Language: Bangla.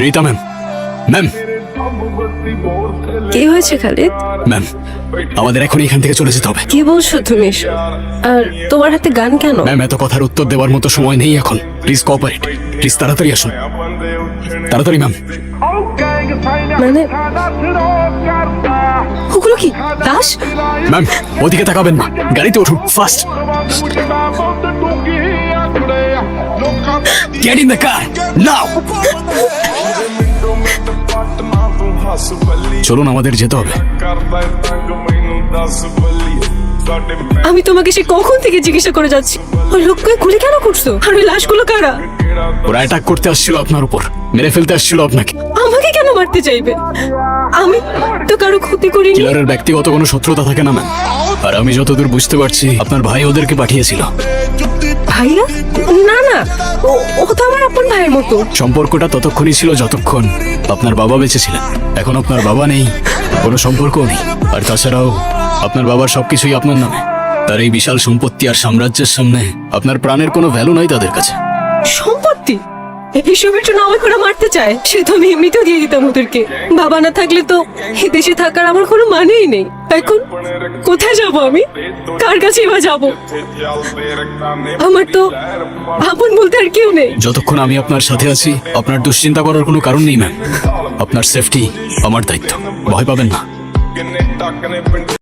রিতা ম্যাম, ম্যাম, কি হয়েছে খালিদ? ম্যাম, আমাদের এখন এখান থেকে চলে যেতে হবে। কি বলছো তুমি এসব? আর তোমার হাতে গান কেন? ম্যাম, এত কথার উত্তর দেওয়ার মতো সময় নেই এখন। প্লিজ কোঅপারেট, প্লিজ তাড়াতাড়ি আসুন, তাড়াতাড়ি ম্যাম। মানে ওগুলো কি দাস? ম্যাম, ওদিকে তাকাবেন না, গাড়িতে উঠুন fast. Get in the car now. চলুন, আমাদের যেতে হবে। আমি তোমাকে সে কখন থেকে জিজ্ঞাসা করে যাচ্ছি ওই লোককে গুলি কেন করছো, আর ওই লাশগুলো কারা? ওরা অ্যাটাক করতে আসছিল আপনার উপর, মেরে ফেলতে আসছিল আপনাকে। আমাকে কেন মারতে চাইবে? আমি তো কারো ক্ষতি করিনি। কিলারের ব্যক্তিগত কোনো শত্রুতা থাকে না ম্যাম। আর আমি যতদূর বুঝতে পারছি আপনার ভাই ওদেরকে পাঠিয়েছিল। ভাইয়া? না না, ও তো আমার আপন ভাইয়ের মতো। সম্পর্কটা ততক্ষণই ছিল যতক্ষণ আপনার বাবা বেঁচে ছিলেন। এখন আপনার বাবা নেই, কোনো সম্পর্কও নেই। আর তাছাড়াও আপনার বাবার সবকিছুই আপনার নামে। তার এই বিশাল সম্পত্তি আর সাম্রাজ্যের সামনে আপনার প্রাণের কোনো ভ্যালু নাই তাদের কাছে। সম্পত্তি? এসবের জন্য আমাকে ওরা মারতে চায়? সে তো আমি এমনিতেও দিয়ে দিতাম ওদেরকে। বাবা না থাকলে তো এই দেশে থাকার আমার কোনো মানেই নেই। এখন কোথায় যাব আমি? কার কাছে বা যাব? আমার তো আপন বলতে আর কেউ নেই। যতক্ষণ আমি আপনার সাথে আছি আপনার দুশ্চিন্তা করার কোনো কারণ নেই ম্যাম। আপনার সেফটি আমার দায়িত্ব, ভয় পাবেন না।